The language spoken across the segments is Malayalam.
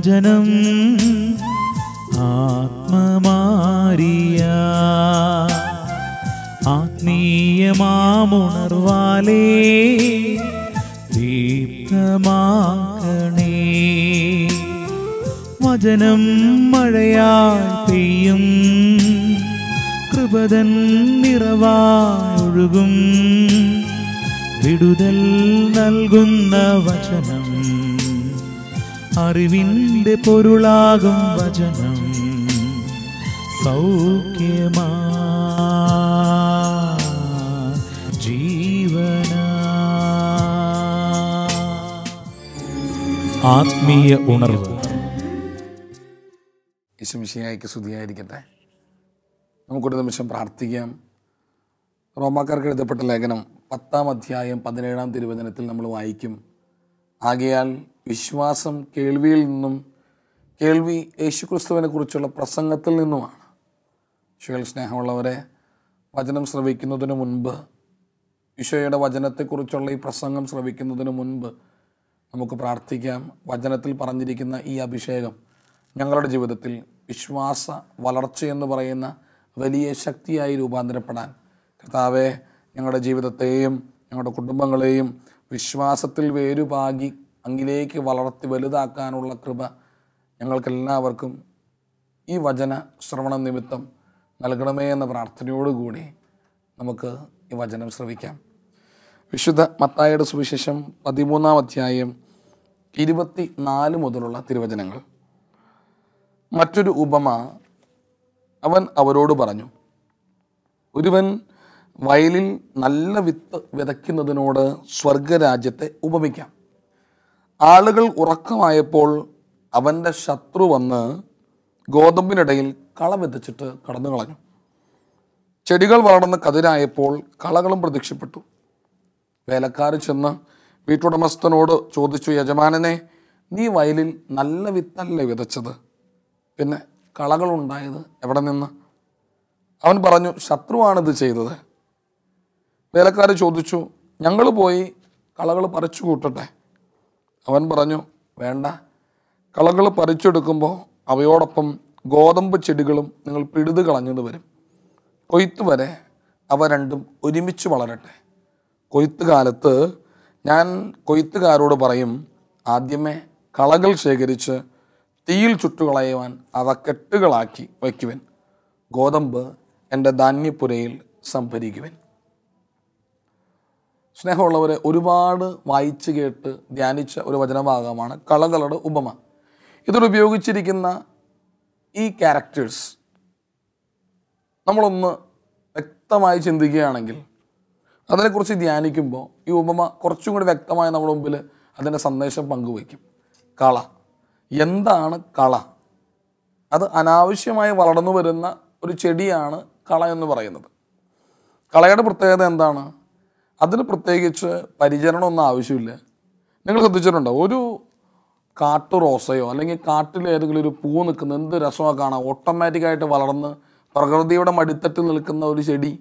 വചനം ആത്മമാരിയ ആത്മീയമാമുണർവാലേ ദീപ്തമാക്കണേ. വചനം മഴയായി പെയ്യും, കൃപതൻ നിറവായൊഴുകും, വിടുതൽ നൽകുന്ന വചനം, അറിവിൻ്റെ പൊരുളാകും വചനം, സൗഖ്യമാ ജീവന. ആത്മീയ ഉണർവ്. യേശുമിശിഹായ്ക്ക് സ്തുതിയായിരിക്കട്ടെ. നമുക്കൊരു നിമിഷം പ്രാർത്ഥിക്കാം. റോമാക്കാർക്ക് എഴുതപ്പെട്ട ലേഖനം 10-ാം അധ്യായം 17-ാം തിരുവചനത്തിൽ നമ്മൾ വായിക്കും, ആകയാൽ വിശ്വാസം കേൾവിയിൽ നിന്നും, കേൾവി യേശുക്രിസ്തുവിനെ കുറിച്ചുള്ള പ്രസംഗത്തിൽ നിന്നുമാണ്. ഈശോയിൽ സ്നേഹമുള്ളവരെ, വചനം ശ്രവിക്കുന്നതിന് മുൻപ്, ഈശോയുടെ വചനത്തെക്കുറിച്ചുള്ള ഈ പ്രസംഗം ശ്രവിക്കുന്നതിന് മുൻപ് നമുക്ക് പ്രാർത്ഥിക്കാം. വചനത്തിൽ പറഞ്ഞിരിക്കുന്ന ഈ അഭിഷേകം ഞങ്ങളുടെ ജീവിതത്തിൽ വിശ്വാസ വളർച്ചയെന്ന് പറയുന്ന വലിയ ശക്തിയായി രൂപാന്തരപ്പെടാൻ കർത്താവേ, ഞങ്ങളുടെ ജീവിതത്തെയും ഞങ്ങളുടെ കുടുംബങ്ങളെയും വിശ്വാസത്തിൽ വേരുപാകി അങ്ങിലേക്ക് വളർത്തി വലുതാക്കാനുള്ള കൃപ ഞങ്ങൾക്കെല്ലാവർക്കും ഈ വചന ശ്രവണ നിമിത്തം നൽകണമേ എന്ന പ്രാർത്ഥനയോടുകൂടി നമുക്ക് ഈ വചനം ശ്രവിക്കാം. വിശുദ്ധ മത്തായിയുടെ സുവിശേഷം 13-ാം അധ്യായം 24 മുതലുള്ള തിരുവചനങ്ങൾ. മറ്റൊരു ഉപമ അവൻ അവരോട് പറഞ്ഞു, ഒരുവൻ വയലിൽ നല്ല വിത്ത് വിതയ്ക്കുന്നതിനോട് സ്വർഗരാജ്യത്തെ ഉപമിക്കാം. ആളുകൾ ഉറക്കമായപ്പോൾ അവൻ്റെ ശത്രു വന്ന് ഗോതമ്പിനിടയിൽ കള വിതച്ചിട്ട് കടന്നു കളഞ്ഞു. ചെടികൾ വളർന്ന് കതിരായപ്പോൾ കളകളും പ്രത്യക്ഷപ്പെട്ടു. വേലക്കാർ ചെന്ന് വീട്ടുടമസ്ഥനോട് ചോദിച്ചു, യജമാനനെ, നീ വയലിൽ നല്ല വിത്തല്ലേ വിതച്ചത്? പിന്നെ കളകളുണ്ടായത് എവിടെ നിന്ന്? അവൻ പറഞ്ഞു, ശത്രുവാണിത് ചെയ്തത്. വേലക്കാർ ചോദിച്ചു, ഞങ്ങൾ പോയി കളകൾ പറിച്ചു കൂട്ടട്ടെ? അവൻ പറഞ്ഞു, വേണ്ട, കളകൾ പറിച്ചെടുക്കുമ്പോൾ അവയോടൊപ്പം ഗോതമ്പ് ചെടികളും നിങ്ങൾ പിഴുതു കളഞ്ഞത് വരും. കൊയ്ത്ത് വരെ അവ രണ്ടും ഒരുമിച്ച് വളരട്ടെ. കൊയ്ത്ത് കാലത്ത് ഞാൻ കൊയ്ത്തുകാരോട് പറയും, ആദ്യമേ കളകൾ ശേഖരിച്ച് തീയിൽ ചുട്ടുകളയുവാൻ അവ കെട്ടുകളാക്കി വയ്ക്കുവൻ. ഗോതമ്പ് എൻ്റെ ധാന്യപ്പുരയിൽ സംഭരിക്കുവൻ. സ്നേഹമുള്ളവരെ, ഒരുപാട് വായിച്ച് കേട്ട് ധ്യാനിച്ച ഒരു വചനഭാഗമാണ് കളകളുടെ ഉപമ. ഇതിലുപയോഗിച്ചിരിക്കുന്ന ഈ ക്യാരക്ടേഴ്സ് നമ്മളൊന്ന് വ്യക്തമായി ചിന്തിക്കുകയാണെങ്കിൽ, അതിനെക്കുറിച്ച് ധ്യാനിക്കുമ്പോൾ ഈ ഉപമ കുറച്ചും കൂടി വ്യക്തമായി നമ്മുടെ മുമ്പിൽ അതിൻ്റെ സന്ദേശം പങ്കുവയ്ക്കും. കള എന്താണ്? കള അത് അനാവശ്യമായി വളർന്നു വരുന്ന ഒരു ചെടിയാണ് കള എന്ന് പറയുന്നത്. കളയുടെ പ്രത്യേകത എന്താണ്? അതിന് പ്രത്യേകിച്ച് പരിചരണമൊന്നും ആവശ്യമില്ല. നിങ്ങൾ ശ്രദ്ധിച്ചിട്ടുണ്ടോ? ഒരു കാട്ടു റോസയോ അല്ലെങ്കിൽ കാട്ടിൽ ഏതെങ്കിലും ഒരു പൂ നിൽക്കുന്ന എന്ത് രസമാണ് കാണാം. ഓട്ടോമാറ്റിക്കായിട്ട് വളർന്ന് പ്രകൃതിയുടെ മടിത്തട്ടിൽ നിൽക്കുന്ന ഒരു ചെടി,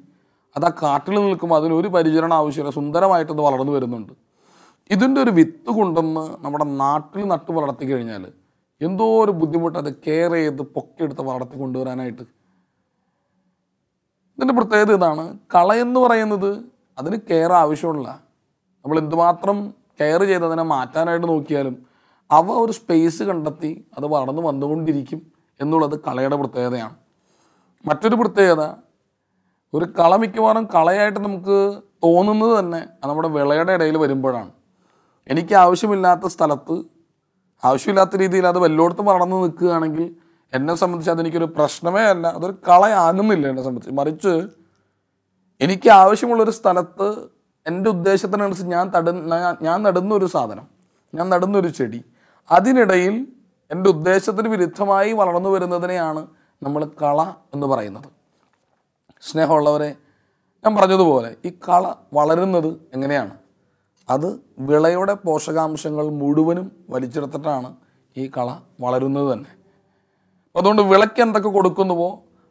അത് ആ കാട്ടിൽ നിൽക്കുമ്പോൾ അതിനൊരു പരിചരണം ആവശ്യമില്ല, സുന്ദരമായിട്ടത് വളർന്നു വരുന്നുണ്ട്. ഇതിൻ്റെ ഒരു വിത്ത് കൊണ്ടുവന്ന് നമ്മുടെ നാട്ടിൽ നട്ടു വളർത്തി കഴിഞ്ഞാൽ എന്തോ ഒരു ബുദ്ധിമുട്ട് അത് കെയർ ചെയ്ത് പൊക്കിയെടുത്ത് വളർത്തി കൊണ്ടുവരാനായിട്ട്. ഇതിൻ്റെ പ്രത്യേകത ഇതാണ്. കളയെന്ന് പറയുന്നത് അതിന് കെയർ ആവശ്യമുള്ള, നമ്മൾ എന്തുമാത്രം കെയർ ചെയ്ത് അതിനെ മാറ്റാനായിട്ട് നോക്കിയാലും അവ ഒരു സ്പേസ് കണ്ടെത്തി അത് വളർന്നു വന്നുകൊണ്ടിരിക്കും എന്നുള്ളത് കളയുടെ പ്രത്യേകതയാണ്. മറ്റൊരു പ്രത്യേകത, ഒരു കള മിക്കവാറും കളയായിട്ട് നമുക്ക് തോന്നുന്നത് തന്നെ നമ്മുടെ വിളയുടെ ഇടയിൽ വരുമ്പോഴാണ്. എനിക്ക് ആവശ്യമില്ലാത്ത സ്ഥലത്ത് ആവശ്യമില്ലാത്ത രീതിയിൽ അത് വല്ലോടത്തും വളർന്നു നിൽക്കുകയാണെങ്കിൽ എന്നെ സംബന്ധിച്ച് അതെനിക്കൊരു പ്രശ്നമേ അല്ല, അതൊരു കളയാകുന്നില്ല എന്നെ സംബന്ധിച്ച്. മറിച്ച് എനിക്ക് ആവശ്യമുള്ളൊരു സ്ഥലത്ത് എൻ്റെ ഉദ്ദേശത്തിനനുസരിച്ച് ഞാൻ നടുന്നൊരു സാധനം, ഞാൻ നടുന്നൊരു ചെടി, അതിനിടയിൽ എൻ്റെ ഉദ്ദേശത്തിന് വിരുദ്ധമായി വളർന്നു വരുന്നതിനെയാണ് നമ്മൾ കള എന്ന് പറയുന്നത്. സ്നേഹമുള്ളവരെ, ഞാൻ പറഞ്ഞതുപോലെ ഈ കള വളരുന്നത് എങ്ങനെയാണ്? അത് വിളയുടെ പോഷകാംശങ്ങൾ മുഴുവനും വലിച്ചെടുത്തിട്ടാണ് ഈ കള വളരുന്നത് തന്നെ. അതുകൊണ്ട് വിളയ്ക്ക് എന്തൊക്കെ കൊടുക്കുന്നുവോ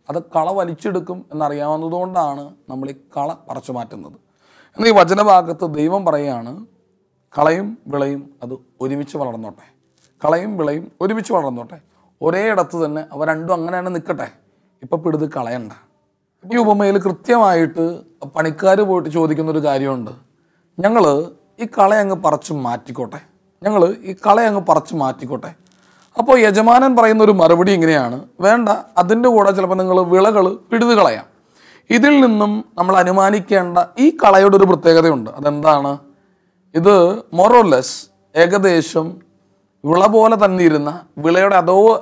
അത് കള വലിച്ചെടുക്കും എന്നറിയാവുന്നതുകൊണ്ടാണ് നമ്മൾ ഈ കള പറിച്ചു മാറ്റുന്നത്. എന്നാൽ ഈ വചനഭാഗത്ത് ദൈവം പറയുകയാണ്, കളയും വിളയും അത് ഒരുമിച്ച് വളർന്നോട്ടെ. കളയും വിളയും ഒരുമിച്ച് വളർന്നോട്ടെ, ഒരേ ഇടത്ത് തന്നെ അവ രണ്ടും അങ്ങനെ തന്നെ നിൽക്കട്ടെ, ഇപ്പം പിടുത് കളയണ്ട. ഈ ഉപമയിൽ കൃത്യമായിട്ട് പണിക്കാർ പോയിട്ട് ചോദിക്കുന്നൊരു കാര്യമുണ്ട്, ഞങ്ങൾ ഈ കളയങ്ങ് പറിച്ച് മാറ്റിക്കോട്ടെ, അപ്പോൾ യജമാനൻ പറയുന്നൊരു മറുപടി ഇങ്ങനെയാണ്, വേണ്ട, അതിൻ്റെ കൂടെ ചിലപ്പോൾ നിങ്ങൾ വിളകൾ പിഴുത് കളയാം. ഇതിൽ നിന്നും നമ്മൾ അനുമാനിക്കേണ്ട ഈ കളയുടെ ഒരു പ്രത്യേകതയുണ്ട്. അതെന്താണ്? ഇത് മൊറോലെസ് ഏകദേശം വിള പോലെ തന്നെ ഇരുന്ന വിളയുടെ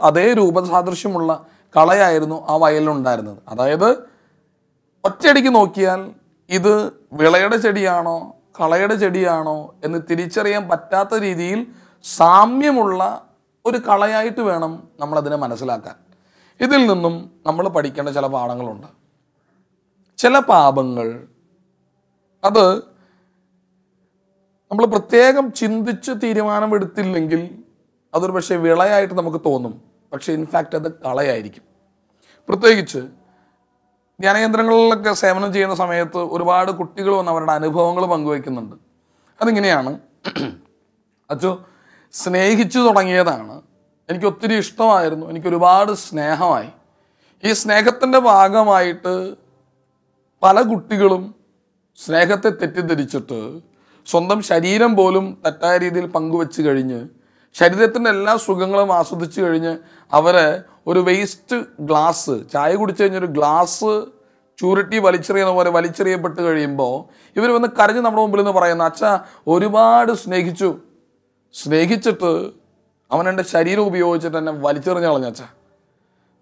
അതേ രൂപസാദൃശ്യമുള്ള കളയായിരുന്നു ആ വയലിലുണ്ടായിരുന്നത്. അതായത് ഒറ്റയടിക്ക് നോക്കിയാൽ ഇത് വിളയുടെ ചെടിയാണോ കളയുടെ ചെടിയാണോ എന്ന് തിരിച്ചറിയാൻ പറ്റാത്ത രീതിയിൽ സാമ്യമുള്ള ഒരു കളയായിട്ട് വേണം നമ്മളതിനെ മനസ്സിലാക്കാൻ. ഇതിൽ നിന്നും നമ്മൾ പഠിക്കേണ്ട ചില പാഠങ്ങളുണ്ട്. ചില പാപങ്ങൾ അത് നമ്മൾ പ്രത്യേകം ചിന്തിച്ച് തീരുമാനമെടുത്തില്ലെങ്കിൽ അതൊരു പക്ഷേ വിളയായിട്ട് നമുക്ക് തോന്നും, പക്ഷേ ഇൻഫാക്റ്റ് അത് കളയായിരിക്കും. പ്രത്യേകിച്ച് ധ്യാനകേന്ദ്രങ്ങളിലൊക്കെ സേവനം ചെയ്യുന്ന സമയത്ത് ഒരുപാട് കുട്ടികൾ വന്ന് അവരുടെ അനുഭവങ്ങൾ പങ്കുവയ്ക്കുന്നുണ്ട്. അതിങ്ങനെയാണ്, അച്ചോ സ്നേഹിച്ചു തുടങ്ങിയതാണ്, എനിക്ക് ഒത്തിരി ഇഷ്ടമായിരുന്നു, എനിക്കൊരുപാട് സ്നേഹമായി. ഈ സ്നേഹത്തിൻ്റെ ഭാഗമായിട്ട് പല കുട്ടികളും സ്നേഹത്തെ തെറ്റിദ്ധരിച്ചിട്ട് സ്വന്തം ശരീരം പോലും തെറ്റായ രീതിയിൽ പങ്കുവെച്ച് കഴിഞ്ഞ് ശരീരത്തിൻ്റെ എല്ലാ സുഖങ്ങളും ആസ്വദിച്ച് കഴിഞ്ഞ് അവരെ ഒരു വേസ്റ്റ് ഗ്ലാസ്, ചായ കുടിച്ചു കഴിഞ്ഞൊരു ഗ്ലാസ് ചൂരട്ടി വലിച്ചെറിയുന്ന പോലെ വലിച്ചെറിയപ്പെട്ട് കഴിയുമ്പോൾ ഇവർ വന്ന് കരഞ്ഞ് നമ്മുടെ മുമ്പിൽ നിന്ന് പറയുന്ന, അച്ഛാ ഒരുപാട് സ്നേഹിച്ചിട്ട് അവൻ എൻ്റെ ശരീരം ഉപയോഗിച്ചിട്ട് എന്നെ വലിച്ചെറിഞ്ഞ് കളഞ്ഞ അച്ഛാ.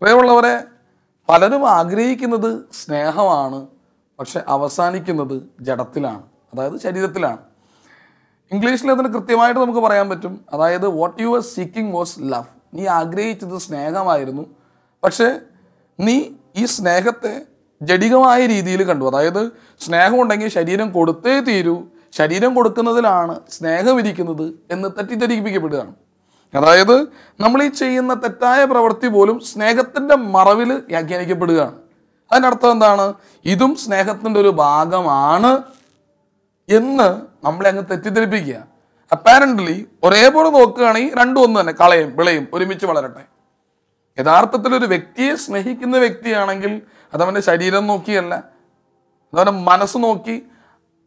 പ്രിയമുള്ളവരെ, പലരും ആഗ്രഹിക്കുന്നത് സ്നേഹമാണ്, പക്ഷെ അവസാനിക്കുന്നത് ജഡത്തിലാണ്, അതായത് ശരീരത്തിലാണ്. ഇംഗ്ലീഷിൽ അതിന് കൃത്യമായിട്ട് നമുക്ക് പറയാൻ പറ്റും, അതായത് what you are seeking was love. നീ ആഗ്രഹിച്ചത് സ്നേഹമായിരുന്നു, പക്ഷേ നീ ഈ സ്നേഹത്തെ ജഡികമായ രീതിയിൽ കണ്ടു. അതായത് സ്നേഹമുണ്ടെങ്കിൽ ശരീരം കൊടുത്തേ തീരൂ, ശരീരം കൊടുക്കുന്നതിലാണ് സ്നേഹമിരിക്കുന്നത് എന്ന് തെറ്റിദ്ധരിപ്പിക്കപ്പെടുകയാണ്. അതായത് നമ്മൾ ഈ ചെയ്യുന്ന തെറ്റായ പ്രവൃത്തി പോലും സ്നേഹത്തിൻ്റെ മറവിൽ വ്യാഖ്യാനിക്കപ്പെടുകയാണ്. അതിനർത്ഥം എന്താണ്? ഇതും സ്നേഹത്തിൻ്റെ ഒരു ഭാഗമാണ് എന്ന് നമ്മളെ അങ്ങ് തെറ്റിദ്ധരിപ്പിക്കുക. അപ്പാരൻ്റ്ലി ഒരേപോലെ നോക്കുകയാണെങ്കിൽ രണ്ടും ഒന്ന് തന്നെ, കളയും വിളയും ഒരുമിച്ച് വളരട്ടെ. യഥാർത്ഥത്തിൽ ഒരു വ്യക്തിയെ സ്നേഹിക്കുന്ന വ്യക്തിയാണെങ്കിൽ അതവൻ്റെ ശരീരം നോക്കിയല്ല, അതവൻ്റെ മനസ്സ് നോക്കി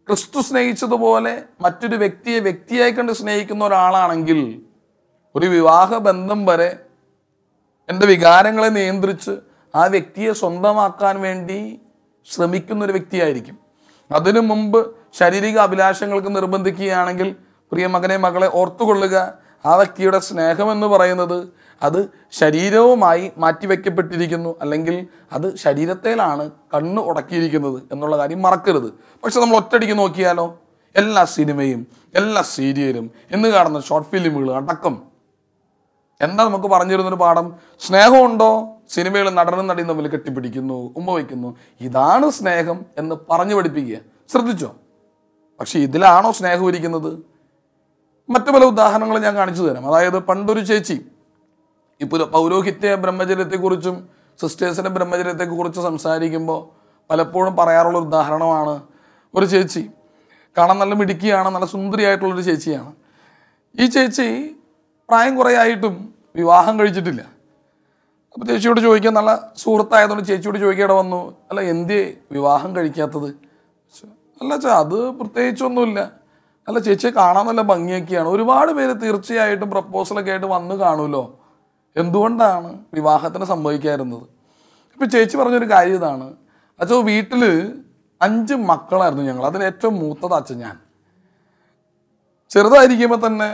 ക്രിസ്തു സ്നേഹിച്ചതുപോലെ മറ്റൊരു വ്യക്തിയെ വ്യക്തിയായി കണ്ട് സ്നേഹിക്കുന്ന ഒരാളാണെങ്കിൽ ഒരു വിവാഹ ബന്ധം വരെ എൻ്റെ വികാരങ്ങളെ നിയന്ത്രിച്ച് ആ വ്യക്തിയെ സ്വന്തമാക്കാൻ വേണ്ടി ശ്രമിക്കുന്നൊരു വ്യക്തിയായിരിക്കും. അതിനു മുമ്പ് ശാരീരിക അഭിലാഷങ്ങൾക്ക് നിർബന്ധിക്കുകയാണെങ്കിൽ പ്രിയ മകനെ മകളെ ഓർത്തുകൊള്ളുക, ആ വ്യക്തിയുടെ സ്നേഹമെന്ന് പറയുന്നത് അത് ശരീരവുമായി മാറ്റിവെക്കപ്പെട്ടിരിക്കുന്നു, അല്ലെങ്കിൽ അത് ശരീരത്തേലാണ് കണ്ണ് ഉടക്കിയിരിക്കുന്നത് എന്നുള്ള കാര്യം മറക്കരുത്. പക്ഷെ നമ്മൾ ഒറ്റയടിക്ക് നോക്കിയാലോ, എല്ലാ സിനിമയും എല്ലാ സീരിയലും എന്ന് കാണുന്ന ഷോർട്ട് ഫിലിമുകൾ അടക്കം എന്താ നമുക്ക് പറഞ്ഞിരുന്നൊരു പാഠം? സ്നേഹമുണ്ടോ? സിനിമയിൽ നടനും നടിയും തമ്മിൽ കെട്ടിപ്പിടിക്കുന്നു, ഉമ്മ വയ്ക്കുന്നു, ഇതാണ് സ്നേഹം എന്ന് പറഞ്ഞു പഠിപ്പിക്കുക. ശ്രദ്ധിച്ചോ? പക്ഷെ ഇതിലാണോ സ്നേഹം ഇരിക്കുന്നത്? മറ്റു പല ഉദാഹരണങ്ങൾ ഞാൻ കാണിച്ചു തരാം. അതായത് പണ്ടൊരു ചേച്ചി ഇപ്പോൾ പൗരോഹിത്യ ബ്രഹ്മചര്യത്തെക്കുറിച്ചും സിസ്റ്റേഴ്സിൻ്റെ ബ്രഹ്മചര്യത്തെക്കുറിച്ചും സംസാരിക്കുമ്പോൾ പലപ്പോഴും പറയാറുള്ള ഉദാഹരണമാണ്, ഒരു ചേച്ചി കാണാൻ നല്ല മിടുക്കിയാണ്, നല്ല സുന്ദരിയായിട്ടുള്ളൊരു ചേച്ചിയാണ്. ഈ ചേച്ചി പ്രായം കുറേ ആയിട്ടും വിവാഹം കഴിച്ചിട്ടില്ല. അപ്പോൾ ചേച്ചിയോട് ചോദിക്കാൻ, നല്ല സുഹൃത്തായതുകൊണ്ട് ചേച്ചിയോട് ചോദിക്കേണ്ട വന്നു, അല്ല എന്തേ വിവാഹം കഴിക്കാത്തത്? അല്ല ചാ, അത് പ്രത്യേകിച്ചൊന്നുമില്ല. അല്ല ചേച്ചിയെ കാണാൻ നല്ല ഭംഗിയൊക്കെയാണ്, ഒരുപാട് പേര് തീർച്ചയായിട്ടും പ്രപ്പോസലൊക്കെ ആയിട്ട് വന്ന് കാണുമല്ലോ, എന്തുകൊണ്ടാണ് വിവാഹത്തിന് സംഭവിക്കാതിരുന്നത്? ഇപ്പം ചേച്ചി പറഞ്ഞൊരു കാര്യം ഇതാണ്, അച്ഛോ വീട്ടിൽ 5 മക്കളായിരുന്നു ഞങ്ങൾ, അതിന് ഏറ്റവും മൂത്തത് അച്ഛൻ. ഞാൻ ചെറുതായിരിക്കുമ്പോൾ തന്നെ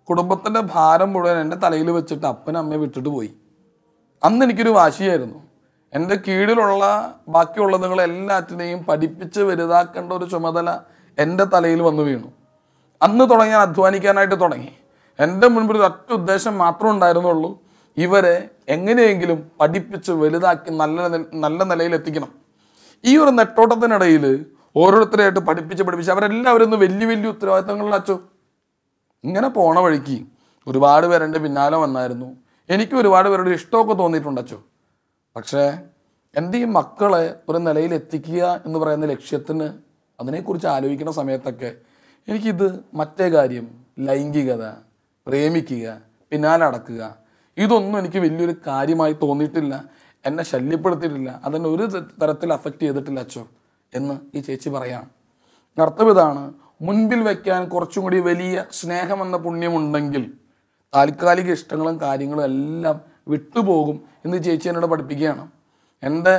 കുടുംബത്തിൻ്റെ ഭാരം മുഴുവൻ എൻ്റെ തലയിൽ വെച്ചിട്ട് അപ്പനും അമ്മയെ വിട്ടിട്ട് പോയി. അന്ന് എനിക്കൊരു വാശിയായിരുന്നു, എൻ്റെ കീഴിലുള്ള ബാക്കിയുള്ളതുങ്ങളെല്ലാറ്റിനെയും പഠിപ്പിച്ച് വലുതാക്കേണ്ട ഒരു ചുമതല എൻ്റെ തലയിൽ വന്നു വീണു. അന്ന് തുടങ്ങി ഞാൻ അധ്വാനിക്കാനായിട്ട് തുടങ്ങി. എൻ്റെ മുൻപിൽ ഒരു ഒറ്റ ഉദ്ദേശം മാത്രമേ ഉണ്ടായിരുന്നുള്ളൂ, ഇവരെ എങ്ങനെയെങ്കിലും പഠിപ്പിച്ച് വലുതാക്കി നല്ല നിലയിൽ എത്തിക്കണം. ഈ ഒരു നെട്ടോട്ടത്തിനിടയിൽ ഓരോരുത്തരെയായിട്ട് പഠിപ്പിച്ച് അവരെല്ലാവരും ഒന്ന് വലിയ വലിയ ഉത്തരവാദിത്തങ്ങളിൽ അച്ചോ. ഇങ്ങനെ പോണ വഴിക്ക് ഒരുപാട് പേരെൻ്റെ പിന്നാലെ വന്നായിരുന്നു. എനിക്ക് ഒരുപാട് പേരുടെ ഇഷ്ടമൊക്കെ തോന്നിയിട്ടുണ്ട് അച്ചോ. പക്ഷേ എൻ്റെ ഈ മക്കളെ ഒരു നിലയിൽ എത്തിക്കുക എന്ന് പറയുന്ന ലക്ഷ്യത്തിന് അതിനെക്കുറിച്ച് ആലോചിക്കുന്ന സമയത്തൊക്കെ എനിക്കിത് മറ്റേ കാര്യം, ലൈംഗികത, പ്രേമിക്കുക, പിന്നാലെ അടക്കുക, ഇതൊന്നും എനിക്ക് വലിയൊരു കാര്യമായി തോന്നിയിട്ടില്ല, എന്നെ ശല്യപ്പെടുത്തിയിട്ടില്ല, അതെന്നെ ഒരു തരത്തിൽ അഫക്റ്റ് ചെയ്തിട്ടില്ല അച്ചോ എന്ന് ഈ ചേച്ചി പറയാം. അർത്ഥം ഇതാണ്, മുൻപിൽ വയ്ക്കാൻ കുറച്ചും കൂടി വലിയ സ്നേഹമെന്ന പുണ്യമുണ്ടെങ്കിൽ താൽക്കാലിക ഇഷ്ടങ്ങളും കാര്യങ്ങളും എല്ലാം വിട്ടുപോകും എന്ന് ചേച്ചി എന്നോട് പഠിപ്പിക്കുകയാണ്. എൻ്റെ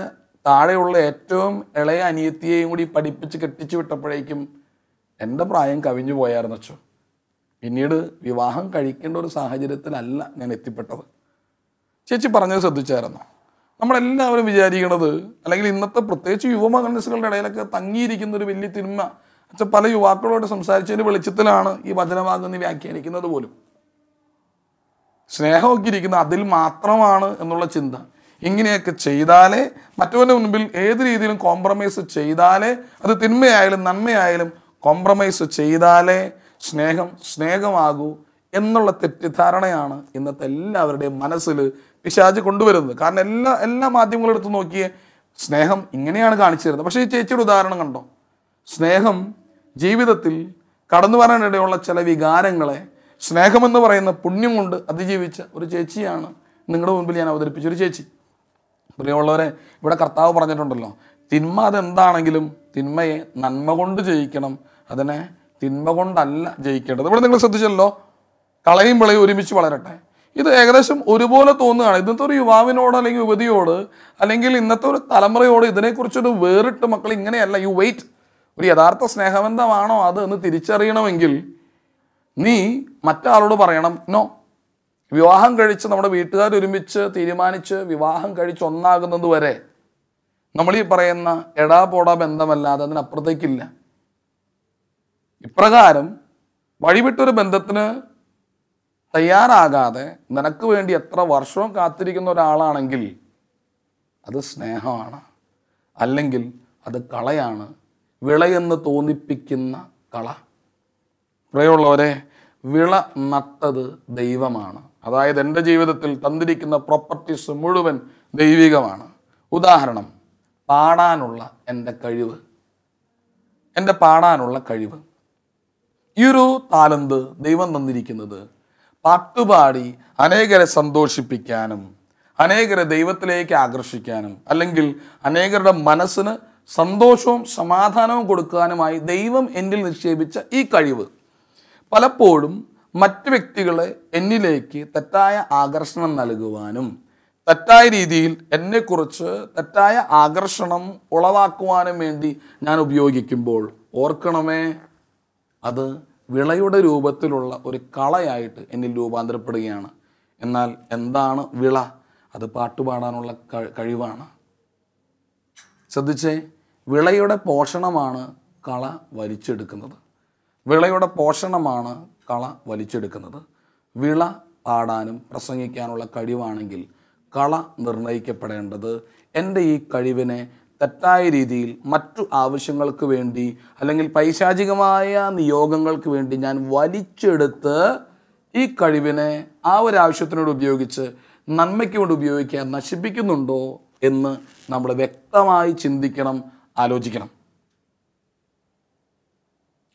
താഴെയുള്ള ഏറ്റവും ഇളയ അനിയത്തിയെയും കൂടി പഠിപ്പിച്ച് കെട്ടിച്ചു വിട്ടപ്പോഴേക്കും എൻ്റെ പ്രായം കവിഞ്ഞു പോയായിരുന്നു അച്ചോ. പിന്നീട് വിവാഹം കഴിക്കേണ്ട ഒരു സാഹചര്യത്തിലല്ല ഞാൻ എത്തിപ്പെട്ടത്. ചേച്ചി പറഞ്ഞത് ശ്രദ്ധിച്ചായിരുന്നു. നമ്മളെല്ലാവരും വിചാരിക്കണത്, അല്ലെങ്കിൽ ഇന്നത്തെ പ്രത്യേകിച്ച് യുവമനസ്സുകളുടെ ഇടയിലൊക്കെ തങ്ങിയിരിക്കുന്ന ഒരു വലിയ തിന്മ, അച്ഛൻ പല യുവാക്കളോട് സംസാരിച്ചതിൻ്റെ വെളിച്ചത്തിലാണ് ഈ വചനഭാഗം വ്യാഖ്യാനിക്കുന്നത് പോലും. സ്നേഹമൊക്കെ ഇരിക്കുന്ന അതിൽ മാത്രമാണ് എന്നുള്ള ചിന്ത. ഇങ്ങനെയൊക്കെ ചെയ്താലേ, മറ്റവൻ്റെ മുൻപിൽ ഏത് രീതിയിലും കോംപ്രമൈസ് ചെയ്താലേ, അത് തിന്മയായാലും നന്മയായാലും കോംപ്രമൈസ് ചെയ്താലേ സ്നേഹമാകൂ എന്നുള്ള തെറ്റിദ്ധാരണയാണ് ഇന്നത്തെ എല്ലാവരുടെയും മനസ്സിൽ പിശാച് കൊണ്ടുവരുന്നത്. കാരണം എല്ലാ മാധ്യമങ്ങളും എടുത്ത് നോക്കിയേ സ്നേഹം ഇങ്ങനെയാണ് കാണിച്ചു തരുന്നത്. പക്ഷേ ഈ ചേച്ചിയുടെ ഉദാഹരണം കണ്ടോ, സ്നേഹം ജീവിതത്തിൽ കടന്നു വരാനിടയുള്ള ചില വികാരങ്ങളെ സ്നേഹമെന്ന് പറയുന്ന പുണ്യം കൊണ്ട് അതിജീവിച്ച ഒരു ചേച്ചിയാണ് നിങ്ങളുടെ മുൻപിൽ ഞാൻ അവതരിപ്പിച്ചൊരു ചേച്ചി. പ്രിയമുള്ളവരെ, ഇവിടെ കർത്താവ് പറഞ്ഞിട്ടുണ്ടല്ലോ, തിന്മ അതെന്താണെങ്കിലും തിന്മയെ നന്മ കൊണ്ട് ജയിക്കണം, അതിനെ തിന്മ കൊണ്ടല്ല ജയിക്കേണ്ടത്. ഇവിടെ നിങ്ങൾ ശ്രദ്ധിച്ചല്ലോ, കളയും വിളയും ഒരുമിച്ച് വളരട്ടെ. ഇത് ഏകദേശം ഒരുപോലെ തോന്നുകയാണ്. ഇന്നത്തെ ഒരു യുവാവിനോട് അല്ലെങ്കിൽ യുവതിയോട് അല്ലെങ്കിൽ ഇന്നത്തെ ഒരു തലമുറയോട് ഇതിനെക്കുറിച്ചൊരു വേറിട്ട് മക്കൾ ഇങ്ങനെയല്ല, യു വെയിറ്റ്, ഒരു യഥാർത്ഥ സ്നേഹബന്ധമാണോ അത് എന്ന് തിരിച്ചറിയണമെങ്കിൽ നീ മറ്റാളോട് പറയണം നോ. വിവാഹം കഴിച്ച് നമ്മുടെ വീട്ടുകാർ ഒരുമിച്ച് തീരുമാനിച്ച് വിവാഹം കഴിച്ച് ഒന്നാകുന്നത് വരെ നമ്മൾ ഈ പറയുന്ന എടാ പോടാ ബന്ധമല്ലാതെ അതിനപ്പുറത്തേക്കില്ല. ഇപ്രകാരം വഴിവിട്ടൊരു ബന്ധത്തിന് തയ്യാറാകാതെ നിനക്ക് വേണ്ടി എത്ര വർഷവും കാത്തിരിക്കുന്ന ഒരാളാണെങ്കിൽ അത് സ്നേഹമാണ്, അല്ലെങ്കിൽ അത് കളയാണ്, വിളയെന്ന് തോന്നിപ്പിക്കുന്ന കള. പ്രിയമുള്ളവരെ, വിള നട്ടത് ദൈവമാണ്. അതായത് എൻ്റെ ജീവിതത്തിൽ തന്നിരിക്കുന്ന പ്രോപ്പർട്ടീസ് മുഴുവൻ ദൈവികമാണ്. ഉദാഹരണം, പാടാനുള്ള എൻ്റെ പാടാനുള്ള കഴിവ്. ഈ ഒരു താലന്ത് ദൈവം തന്നിരിക്കുന്നത് പാട്ടുപാടി അനേകരെ സന്തോഷിപ്പിക്കാനും അനേകരെ ദൈവത്തിലേക്ക് ആകർഷിക്കാനും അല്ലെങ്കിൽ അനേകരുടെ മനസ്സിന് സന്തോഷവും സമാധാനവും കൊടുക്കാനുമായി ദൈവം എന്നിൽ നിക്ഷേപിച്ച ഈ കഴിവ് പലപ്പോഴും മറ്റു വ്യക്തികളെ എന്നിലേക്ക് തെറ്റായ ആകർഷണം നൽകുവാനും തെറ്റായ രീതിയിൽ എന്നെക്കുറിച്ച് തെറ്റായ ആകർഷണം ഉളവാക്കുവാനും വേണ്ടി ഞാൻ ഉപയോഗിക്കുമ്പോൾ ഓർക്കണമേ, അത് വിളയുടെ രൂപത്തിലുള്ള ഒരു കളയായിട്ട് എന്നിൽ രൂപാന്തരപ്പെടുകയാണ്. എന്നാൽ എന്താണ് വിള? അത് പാട്ടുപാടാനുള്ള കഴിവാണ്. ശ്രദ്ധിച്ചേ, വിളയുടെ പോഷണമാണ് കള വലിച്ചെടുക്കുന്നത്. വിള പാടാനും പ്രസംഗിക്കാനുള്ള കഴിവാണെങ്കിൽ കള നിർണയിക്കപ്പെടേണ്ടത് എൻ്റെ ഈ കഴിവിനെ തെറ്റായ രീതിയിൽ മറ്റു ആവശ്യങ്ങൾക്ക് വേണ്ടി അല്ലെങ്കിൽ പൈശാചികമായ നിയോഗങ്ങൾക്ക് വേണ്ടി ഞാൻ വലിച്ചെടുത്ത് ഈ കഴിവിനെ ആ ഒരു ആവശ്യത്തിനോട് ഉപയോഗിച്ച് നന്മയ്ക്ക് കൊണ്ട് ഉപയോഗിക്കാൻ നശിപ്പിക്കുന്നുണ്ടോ എന്ന് നമ്മൾ വ്യക്തമായി ചിന്തിക്കണം, ആലോചിക്കണം.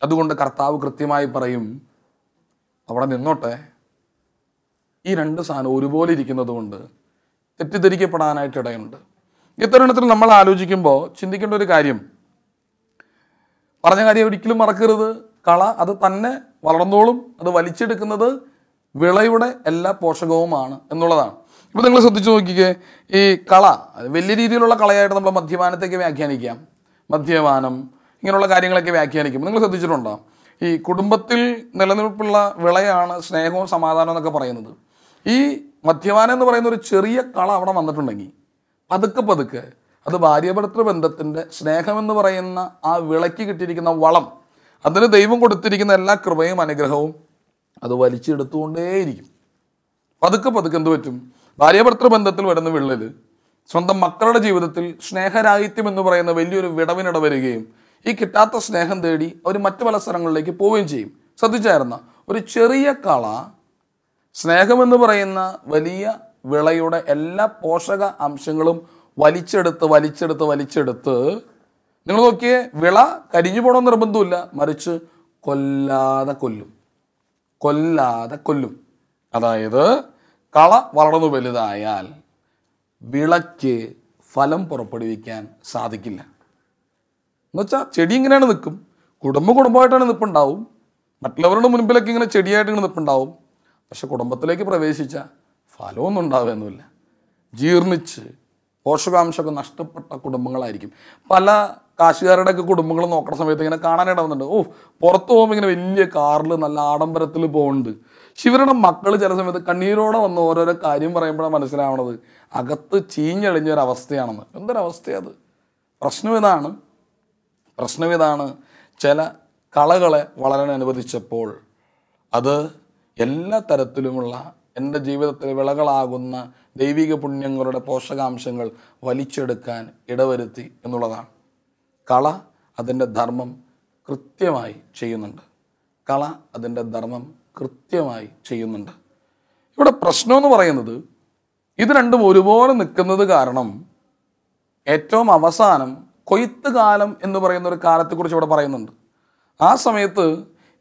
അതുകൊണ്ട് കർത്താവ് കൃത്യമായി പറയും, അവിടെ നിന്നോട്ടെ. ഈ രണ്ട് സാധനം ഒരുപോലെ ഇരിക്കുന്നത് കൊണ്ട് തെറ്റിദ്ധരിക്കപ്പെടാനായിട്ട് ഇടയുണ്ട്. ഇത്തരുണത്തിൽ നമ്മൾ ആലോചിക്കുമ്പോൾ ചിന്തിക്കേണ്ട ഒരു കാര്യം, പറഞ്ഞ കാര്യം ഒരിക്കലും മറക്കരുത്. കള അത് തന്നെ വളർന്നോളും, അത് വലിച്ചെടുക്കുന്നത് വിളയുടെ എല്ലാ പോഷകവുമാണ് എന്നുള്ളതാണ്. ഇപ്പോൾ നിങ്ങൾ ശ്രദ്ധിച്ചു നോക്കിക്കേ, ഈ കള വലിയ രീതിയിലുള്ള കളയായിട്ട് നമ്മൾ മദ്യപാനത്തേക്ക് വ്യാഖ്യാനിക്കാം, മദ്യപാനം ഇങ്ങനെയുള്ള കാര്യങ്ങളൊക്കെ വ്യാഖ്യാനിക്കും. നിങ്ങൾ ശ്രദ്ധിച്ചിട്ടുണ്ടോ, ഈ കുടുംബത്തിൽ നിലനിൽപ്പുള്ള വിളയാണ് സ്നേഹവും സമാധാനവും എന്നൊക്കെ പറയുന്നത്. ഈ മദ്യപാനം എന്ന് പറയുന്ന ഒരു ചെറിയ കള അവിടെ വന്നിട്ടുണ്ടെങ്കിൽ പതുക്കെ അത് ഭാര്യാഭർത്തൃ ബന്ധത്തിൻ്റെ സ്നേഹമെന്ന് പറയുന്ന ആ വിളയ്ക്ക് കിട്ടിയിരിക്കുന്ന വളം, അതിന് ദൈവം കൊടുത്തിരിക്കുന്ന എല്ലാ കൃപയും അനുഗ്രഹവും അത് വലിച്ചെടുത്തുകൊണ്ടേയിരിക്കും. പതുക്കെ എന്ത് പറ്റും, ഭാര്യാഭർത്തൃ ബന്ധത്തിൽ വരുന്ന വിള്ളൽ സ്വന്തം മക്കളുടെ ജീവിതത്തിൽ സ്നേഹരാഹിത്യം എന്ന് പറയുന്ന വലിയൊരു വിടവിനിട വരികയും ഈ കിട്ടാത്ത സ്നേഹം തേടി അവർ മറ്റു പല സ്ഥലങ്ങളിലേക്ക് പോവുകയും ചെയ്യും. ശ്രദ്ധിച്ചായിരുന്ന ഒരു ചെറിയ കള സ്നേഹമെന്ന് പറയുന്ന വലിയ വിളയുടെ എല്ലാ പോഷക അംശങ്ങളും വലിച്ചെടുത്ത് നിങ്ങൾ നോക്കിയേ, വിള കരിഞ്ഞു പോകണമെന്ന് നിർബന്ധമില്ല, മറിച്ച് കൊല്ലാതെ കൊല്ലും. അതായത് കള വളർന്നു വലുതായാൽ വിളയ്ക്ക് ഫലം പുറപ്പെടുവിക്കാൻ സാധിക്കില്ല. എന്നുവെച്ചാൽ ചെടി ഇങ്ങനെയാണ് നിൽക്കും, കുടുംബമായിട്ടാണ് നിൽപ്പുണ്ടാവും, മറ്റുള്ളവരുടെ മുൻപിലൊക്കെ ഇങ്ങനെ ചെടിയായിട്ട് ഇങ്ങനെ നിൽപ്പുണ്ടാവും. പക്ഷെ കുടുംബത്തിലേക്ക് പ്രവേശിച്ച ഫലമൊന്നും ഉണ്ടാവുകയൊന്നുമില്ല. ജീർണിച്ച് പോഷകാംശമൊക്കെ നഷ്ടപ്പെട്ട കുടുംബങ്ങളായിരിക്കും. പല കാശുകാരുടെയൊക്കെ കുടുംബങ്ങൾ നോക്കുന്ന സമയത്ത് ഇങ്ങനെ കാണാനായിട്ടാവുന്നുണ്ട്. പുറത്ത് പോകുമ്പോൾ ഇങ്ങനെ വലിയ കാറിൽ നല്ല ആഡംബരത്തിൽ പോകുന്നുണ്ട്. ഇവരുടെ മക്കൾ ചില സമയത്ത് കണ്ണീരോടെ വന്ന് ഓരോരോ കാര്യം പറയുമ്പോഴാണ് മനസ്സിലാവണത് അകത്ത് ചീഞ്ഞളിഞ്ഞൊരവസ്ഥയാണെന്ന്. എന്തൊരവസ്ഥയത്! പ്രശ്നം ഇതാണ്. ചില കളകളെ വളരാൻ അനുവദിച്ചപ്പോൾ അത് എല്ലാ തരത്തിലുമുള്ള എൻ്റെ ജീവിതത്തിലെ വിളകളാകുന്ന ദൈവിക പുണ്യങ്ങളുടെ പോഷകാംശങ്ങൾ വലിച്ചെടുക്കാൻ ഇടവരുത്തി എന്നുള്ളതാണ്. കള അതിൻ്റെ ധർമ്മം കൃത്യമായി ചെയ്യുന്നുണ്ട്. ഇവിടെ പ്രശ്നമെന്ന് പറയുന്നത് ഇത് രണ്ടും ഒരുപോലെ നിൽക്കുന്നത് കാരണം ഏറ്റവും അവസാനം കൊയ്ത്ത് കാലം എന്ന് പറയുന്ന ഒരു കാലത്തെക്കുറിച്ച് ഇവിടെ പറയുന്നുണ്ട്. ആ സമയത്ത്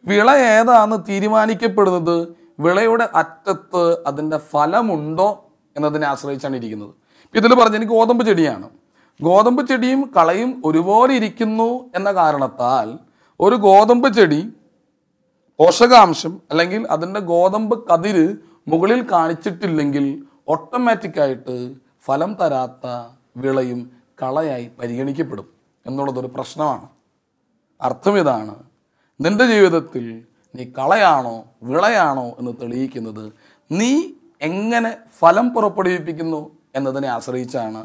വിള ഏതാന്ന് തീരുമാനിക്കപ്പെടുന്നത് വിളയുടെ അറ്റത്ത് അതിൻ്റെ ഫലമുണ്ടോ എന്നതിനെ ആശ്രയിച്ചാണ് ഇരിക്കുന്നത്. ഇതിൽ പറഞ്ഞ ഗോതമ്പ് ചെടിയാണ്. ഗോതമ്പ് ചെടിയും കളയും ഒരുപോലെ ഇരിക്കുന്നു എന്ന കാരണത്താൽ ഒരു ഗോതമ്പ് ചെടി പോഷകാംശം അല്ലെങ്കിൽ അതിൻ്റെ ഗോതമ്പ് കതിര് മുകളിൽ കാണിച്ചിട്ടില്ലെങ്കിൽ ഓട്ടോമാറ്റിക്കായിട്ട് ഫലം തരാത്ത വിളയും കളയായി പരിഗണിക്കപ്പെടും എന്നുള്ളതൊരു പ്രശ്നമാണ്. അർത്ഥം ഇതാണ്, നിന്റെ ജീവിതത്തിൽ നീ കളയാണോ വിളയാണോ എന്ന് തെളിയിക്കുന്നത് നീ എങ്ങനെ ഫലം പുറപ്പെടുവിപ്പിക്കുന്നു എന്നതിനെ ആശ്രയിച്ചാണ്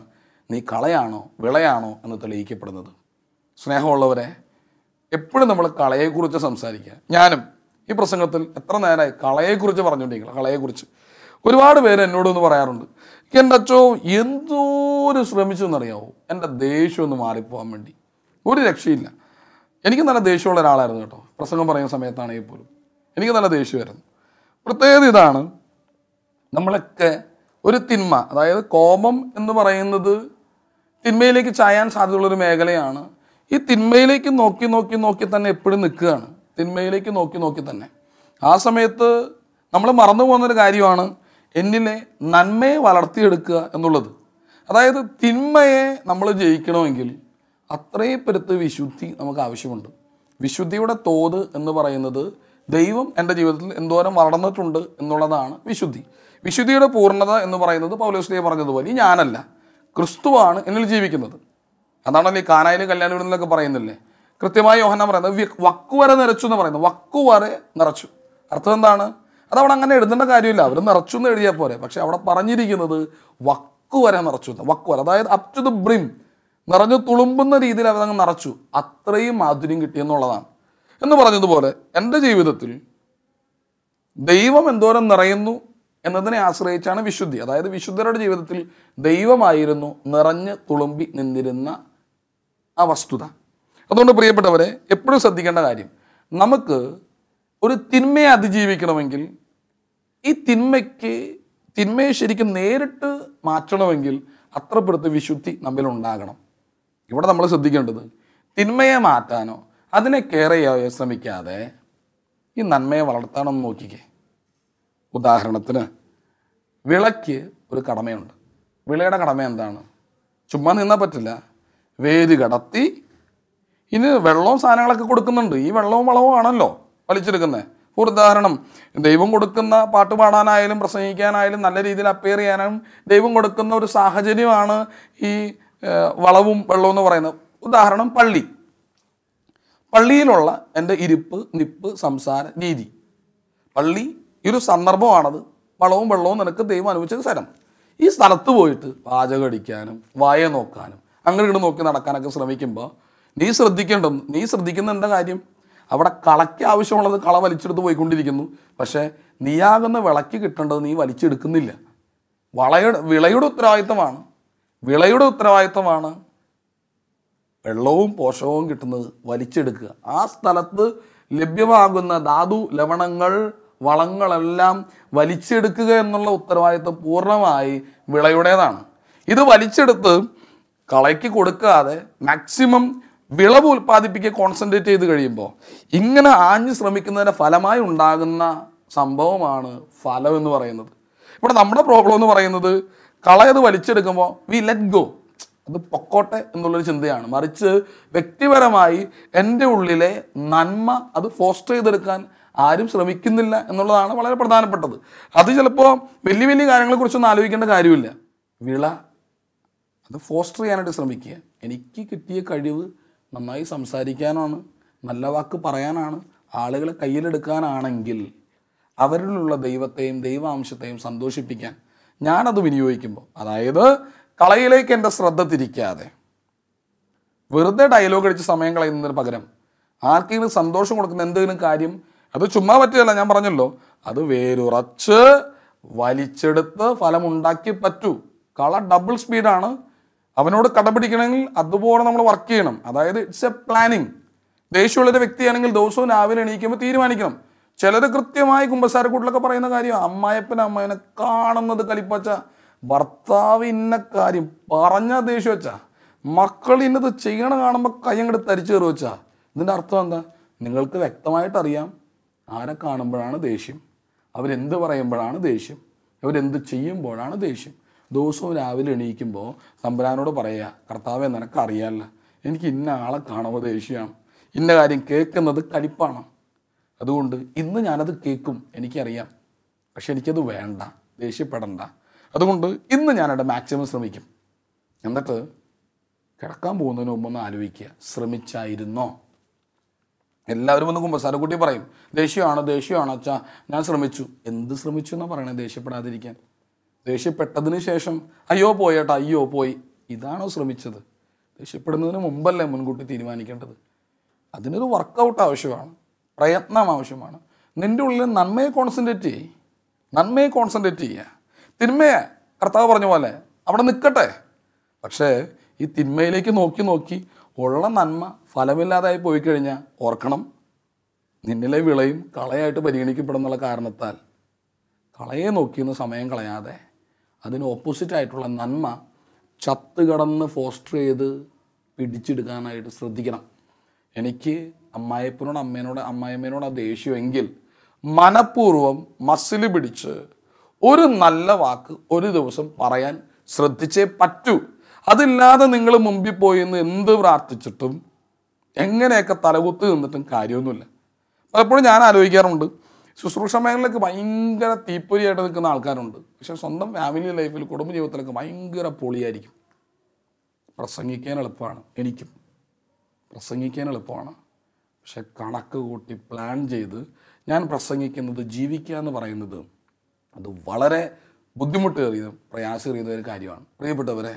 നീ കളയാണോ വിളയാണോ എന്ന് തെളിയിക്കപ്പെടുന്നത്. സ്നേഹമുള്ളവരെ, എപ്പോഴും നമ്മൾ കളയെക്കുറിച്ച് സംസാരിക്കുക. ഞാനും ഈ പ്രസംഗത്തിൽ എത്ര നേരമായി കളയെക്കുറിച്ച് പറഞ്ഞുകൊണ്ടിരിക്കണം. കളയെക്കുറിച്ച് ഒരുപാട് പേര് എന്നോടൊന്ന് പറയാറുണ്ട്, എൻ്റെ അച്ചോ എന്തോരം ശ്രമിച്ചു എന്നറിയാവോ എൻ്റെ ദേഷ്യം ഒന്ന് മാറിപ്പോകാൻ വേണ്ടി. ഒരു രക്ഷയില്ല. എനിക്ക് നല്ല ദേഷ്യമുള്ള ഒരാളായിരുന്നു കേട്ടോ. പ്രസംഗം പറയുന്ന സമയത്താണെങ്കിൽ പോലും എനിക്ക് നല്ല ദേഷ്യമായിരുന്നു. പ്രത്യേകത ഇതാണ്, നമ്മളൊക്കെ ഒരു തിന്മ, അതായത് കോപം എന്ന് പറയുന്നത് തിന്മയിലേക്ക് ചായാൻ സാധ്യതയുള്ളൊരു മേഖലയാണ്. ഈ തിന്മയിലേക്ക് നോക്കി തന്നെ എപ്പോഴും നിൽക്കുകയാണ്. തിന്മയിലേക്ക് നോക്കി തന്നെ. ആ സമയത്ത് നമ്മൾ മറന്നു പോകുന്നൊരു കാര്യമാണ് എന്നിലെ നന്മയെ വളർത്തിയെടുക്കുക എന്നുള്ളത്. അതായത് തിന്മയെ നമ്മൾ ജയിക്കണമെങ്കിൽ അത്രയും പെരുത്ത് വിശുദ്ധി നമുക്ക് ആവശ്യമുണ്ട്. വിശുദ്ധിയുടെ തോത് എന്ന് പറയുന്നത് ദൈവം എൻ്റെ ജീവിതത്തിൽ എന്തോരം വളർന്നിട്ടുണ്ട് എന്നുള്ളതാണ് വിശുദ്ധി. വിശുദ്ധിയുടെ പൂർണ്ണത എന്ന് പറയുന്നത് പൗലോസ്ലീഹ പറഞ്ഞതുപോലെ ഞാനല്ല, ക്രിസ്തുവാണ് എന്നിൽ ജീവിക്കുന്നത്. അതാണല്ലോ ഈ കാനായിലെ കല്യാണ വിരുന്നിലൊക്കെ പറയുന്നില്ലേ, കൃത്യമായി യോഹന്നാൻ പറയുന്നത് വക്കുവരെ നിറച്ചു എന്ന് പറയുന്നത്. വക്കുവരെ നിറച്ചു അർത്ഥം എന്താണ്? അതവിടെ അങ്ങനെ എഴുതേണ്ട കാര്യമില്ല, അവർ നിറച്ചു എന്ന് എഴുതിയാൽ പോരെ. പക്ഷെ അവിടെ പറഞ്ഞിരിക്കുന്നത് വക്കുവരെ നിറച്ചു. വക്കുവര അതായത് അപ് ടു ദ ബ്രിം, നിറഞ്ഞു തുളുമ്പുന്ന രീതിയിൽ അവരങ്ങ് നിറച്ചു. അത്രയും മാധുര്യം കിട്ടിയെന്നുള്ളതാണ്. എന്ന് പറഞ്ഞതുപോലെ എൻ്റെ ജീവിതത്തിൽ ദൈവം എന്തോരം നിറയുന്നു എന്നതിനെ ആശ്രയിച്ചാണ് വിശുദ്ധി. അതായത് വിശുദ്ധരുടെ ജീവിതത്തിൽ ദൈവമായിരുന്നു നിറഞ്ഞ് തുളുമ്പി നിന്നിരുന്ന ആ വസ്തുത. അതുകൊണ്ട് പ്രിയപ്പെട്ടവരെ, എപ്പോഴും ശ്രദ്ധിക്കേണ്ട കാര്യം, നമുക്ക് ഒരു തിന്മയെ അതിജീവിക്കണമെങ്കിൽ ഈ തിന്മയെ ശരിക്കും നേരിട്ട് മാറ്റണമെങ്കിൽ അത്രപ്പെടുത്ത് വിശുദ്ധി നമ്മിലുണ്ടാകണം. ഇവിടെ നമ്മൾ ശ്രദ്ധിക്കേണ്ടത് തിന്മയെ മാറ്റാനോ അതിനെ കെയർ ചെയ്യാനോ ശ്രമിക്കാതെ ഈ നന്മയെ വളർത്താനൊന്ന് നോക്കിക്കേ. ഉദാഹരണത്തിന് വിളയ്ക്ക് ഒരു കടമയുണ്ട്. വിളയുടെ കടമ എന്താണ്? ചുമ്മാ നിന്നാൽ പറ്റില്ല, വേര് കടത്തി ഇനി വെള്ളവും സാധനങ്ങളൊക്കെ കൊടുക്കുന്നുണ്ട്. ഈ വെള്ളവും വളവും ആണല്ലോ വലിച്ചെടുക്കുന്നത്. ഒരു ഉദാഹരണം, ദൈവം കൊടുക്കുന്ന പാട്ട് പാടാനായാലും പ്രസംഗിക്കാനായാലും നല്ല രീതിയിൽ അപ്പയർ ചെയ്യാനും ദൈവം കൊടുക്കുന്ന ഒരു സാഹചര്യമാണ് ഈ വളവും വെള്ളവും എന്ന് പറയുന്നത്. ഉദാഹരണം, പള്ളിയിലുള്ള എൻ്റെ ഇരിപ്പ് നിപ്പ് സംസാര രീതി. പള്ളി ഈ ഒരു സന്ദർഭമാണത്. വളവും വെള്ളവും നിനക്ക് ദൈവം അനുവദിച്ച സ്ഥലം. ഈ സ്ഥലത്ത് പോയിട്ട് പാചകം അടിക്കാനും വായ നോക്കാനും അങ്ങനെ ഇങ്ങോട്ട് നോക്കി നടക്കാനൊക്കെ ശ്രമിക്കുമ്പോൾ നീ ശ്രദ്ധിക്കുന്ന എന്താ കാര്യം? അവിടെ കളയ്ക്ക് ആവശ്യമുള്ളത് കള വലിച്ചെടുത്ത് പോയിക്കൊണ്ടിരിക്കുന്നു. പക്ഷേ നീയാകുന്ന വിളയ്ക്ക് കിട്ടേണ്ടത് നീ വലിച്ചെടുക്കുന്നില്ല. വിളയുടെ ഉത്തരവാദിത്തമാണ് വെള്ളവും പോഷകവും കിട്ടുന്നത് വലിച്ചെടുക്കുക. ആ സ്ഥലത്ത് ലഭ്യമാകുന്ന ധാതു ലവണങ്ങൾ വളങ്ങളെല്ലാം വലിച്ചെടുക്കുക എന്നുള്ള ഉത്തരവാദിത്തം പൂർണ്ണമായി വിളയുടേതാണ്. ഇത് വലിച്ചെടുത്ത് കളയ്ക്ക് കൊടുക്കാതെ മാക്സിമം വിളവ് ഉൽപ്പാദിപ്പിക്കുക കോൺസെൻട്രേറ്റ് ചെയ്ത് കഴിയുമ്പോൾ ഇങ്ങനെ ആഞ്ഞ് ശ്രമിക്കുന്നതിൻ്റെ ഫലമായി ഉണ്ടാകുന്ന സംഭവമാണ് ഫലം എന്ന് പറയുന്നത്. ഇവിടെ നമ്മുടെ പ്രോബ്ലം എന്ന് പറയുന്നത് കളയത് വലിച്ചെടുക്കുമ്പോൾ വി ലെറ്റ് ഗോ, അത് പൊക്കോട്ടെ എന്നുള്ളൊരു ചിന്തയാണ്. മറിച്ച് വ്യക്തിപരമായി എൻ്റെ ഉള്ളിലെ നന്മ അത് ഫോസ്റ്റർ ചെയ്തെടുക്കാൻ ആരും ശ്രമിക്കുന്നില്ല എന്നുള്ളതാണ് വളരെ പ്രധാനപ്പെട്ടത്. അത് ചിലപ്പോൾ വലിയ വലിയ കാര്യങ്ങളെക്കുറിച്ചൊന്നും ആലോചിക്കേണ്ട കാര്യമില്ല. വിള അത് ഫോസ്റ്റർ ചെയ്യാനായിട്ട് ശ്രമിക്കുക. എനിക്ക് കിട്ടിയ കഴിവ് നന്നായി സംസാരിക്കാനാണ്, നല്ല വാക്ക് പറയാനാണ്, ആളുകളെ കയ്യിലെടുക്കാനാണെങ്കിൽ അവരിലുള്ള ദൈവത്തെയും ദൈവാംശത്തെയും സന്തോഷിപ്പിക്കാൻ ഞാനത് വിനിയോഗിക്കുമ്പോൾ, അതായത് കളയിലേക്ക് എൻ്റെ ശ്രദ്ധ തിരിക്കാതെ വെറുതെ ഡയലോഗ് അടിച്ച് സമയം കളയുന്നതിന് പകരം ആർക്കെങ്കിലും സന്തോഷം കൊടുക്കുന്ന എന്തെങ്കിലും കാര്യം, അത് ചുമ്മാ പറ്റുകയല്ല, ഞാൻ പറഞ്ഞല്ലോ, അത് വേരുറച്ച് വലിച്ചെടുത്ത് ഫലമുണ്ടാക്കി പറ്റൂ. കള ഡബിൾ സ്പീഡാണ്. അവനോട് കടപിടിക്കണമെങ്കിൽ അതുപോലെ നമ്മൾ വർക്ക് ചെയ്യണം. അതായത് ഇറ്റ്സ് എ പ്ലാനിങ്. ദേഷ്യമുള്ളൊരു വ്യക്തിയാണെങ്കിൽ ദിവസവും രാവിലെ എണീക്കുമ്പോൾ തീരുമാനിക്കണം. ചിലർ കൃത്യമായി കുമ്പസാരക്കൂട്ടിലൊക്കെ പറയുന്ന കാര്യം, അമ്മായപ്പനെ കാണുന്നത് കലിപ്പച്ച, ഭർത്താവ് ഇന്ന കാര്യം പറഞ്ഞ ദേഷ്യം വെച്ചാ, മക്കൾ ഇന്നത് ചെയ്യണ കാണുമ്പോൾ കയ്യങ്ങോട്ട് തരിച്ചു കയറി വെച്ചാ. ഇതിൻ്റെ അർത്ഥം എന്താ? നിങ്ങൾക്ക് വ്യക്തമായിട്ടറിയാം ആരെ കാണുമ്പോഴാണ് ദേഷ്യം, അവരെന്ത് പറയുമ്പോഴാണ് ദേഷ്യം, അവരെന്ത് ചെയ്യുമ്പോഴാണ് ദേഷ്യം. ദിവസവും രാവിലെ എണീക്കുമ്പോൾ തമ്പുരാനോട് പറയുക, കർത്താവെ നിനക്കറിയാമല്ല, എനിക്ക് ഇന്ന ആളെ കാണുമ്പോൾ ദേഷ്യമാണ്, ഇന്ന കാര്യം കേൾക്കുന്നത് കലിപ്പാണ്, അതുകൊണ്ട് ഇന്ന് ഞാനത് കേൾക്കും, എനിക്കറിയാം, പക്ഷെ എനിക്കത് വേണ്ട, ദേഷ്യപ്പെടണ്ട, അതുകൊണ്ട് ഇന്ന് ഞാനവിടെ മാക്സിമം ശ്രമിക്കും. എന്നിട്ട് കിടക്കാൻ പോകുന്നതിന് മുമ്പൊന്ന് ആലോചിക്കുക, ശ്രമിച്ചായിരുന്നോ? എല്ലാവരും ഒന്ന് കുമ്പസാരക്കുട്ടി പറയും, ദേഷ്യമാണ് അച്ഛാ, ഞാൻ ശ്രമിച്ചു. എന്ത് ശ്രമിച്ചു എന്നാണ് പറയണേ? ദേഷ്യപ്പെടാതിരിക്കാൻ. ദേഷ്യപ്പെട്ടതിന് ശേഷം അയ്യോ പോയേട്ടാ, അയ്യോ പോയി, ഇതാണോ ശ്രമിച്ചത്? ദേഷ്യപ്പെടുന്നതിന് മുമ്പല്ലേ മുൻകൂട്ടി തീരുമാനിക്കേണ്ടത്? അതിനൊരു വർക്കൗട്ട് ആവശ്യമാണ്, പ്രയത്നം ആവശ്യമാണ്. നിൻ്റെ ഉള്ളിൽ നന്മയെ കോൺസെൻട്രേറ്റ് ചെയ്യുക. തിന്മയെ കർത്താവ് പറഞ്ഞ പോലെ അവിടെ നിൽക്കട്ടെ. പക്ഷേ ഈ തിന്മയിലേക്ക് നോക്കി നോക്കി ഉള്ള നന്മ ഫലമില്ലാതായി പോയി കഴിഞ്ഞാൽ ഓർക്കണം, നിന്നിലെ വിളയും കളയായിട്ട് പരിഗണിക്കപ്പെടുന്നുള്ള കാരണത്താൽ കളയെ നോക്കിയെന്ന് സമയം കളയാതെ അതിന് ഓപ്പോസിറ്റായിട്ടുള്ള നന്മ ചത്തുകടന്ന് ഫോസ്റ്റർ ചെയ്ത് പിടിച്ചെടുക്കാനായിട്ട് ശ്രദ്ധിക്കണം. എനിക്ക് അമ്മായിയമ്മേനോട് ആ ദേഷ്യമെങ്കിൽ മനഃപൂർവ്വം മസിൽ പിടിച്ച് ഒരു നല്ല വാക്ക് ഒരു ദിവസം പറയാൻ ശ്രദ്ധിച്ചേ പറ്റൂ. അതില്ലാതെ നിങ്ങൾ മുമ്പിൽ പോയി എന്ന് എന്ത് പ്രാർത്ഥിച്ചിട്ടും എങ്ങനെയൊക്കെ തലകുത്ത് നിന്നിട്ടും കാര്യമൊന്നുമില്ല. പലപ്പോഴും ഞാൻ ആലോചിക്കാറുണ്ട്, ശുശ്രൂഷ മേഖലയിലൊക്കെ ഭയങ്കര തീപ്പൊരിയായിട്ട് നിൽക്കുന്ന ആൾക്കാരുണ്ട്, പക്ഷെ സ്വന്തം ഫാമിലി ലൈഫിൽ കുടുംബജീവിതത്തിലൊക്കെ ഭയങ്കര പൊളിയായിരിക്കും. പ്രസംഗിക്കാൻ എളുപ്പമാണ്, എനിക്കും പ്രസംഗിക്കാൻ എളുപ്പമാണ്, പക്ഷെ കണക്ക് കൂട്ടി പ്ലാൻ ചെയ്ത് ഞാൻ പ്രസംഗിക്കുന്നത്, ജീവിക്കുക എന്ന് പറയുന്നത് അത് വളരെ ബുദ്ധിമുട്ടേറിയതും പ്രയാസമേറിയതും ഒരു കാര്യമാണ് പ്രിയപ്പെട്ടവരെ.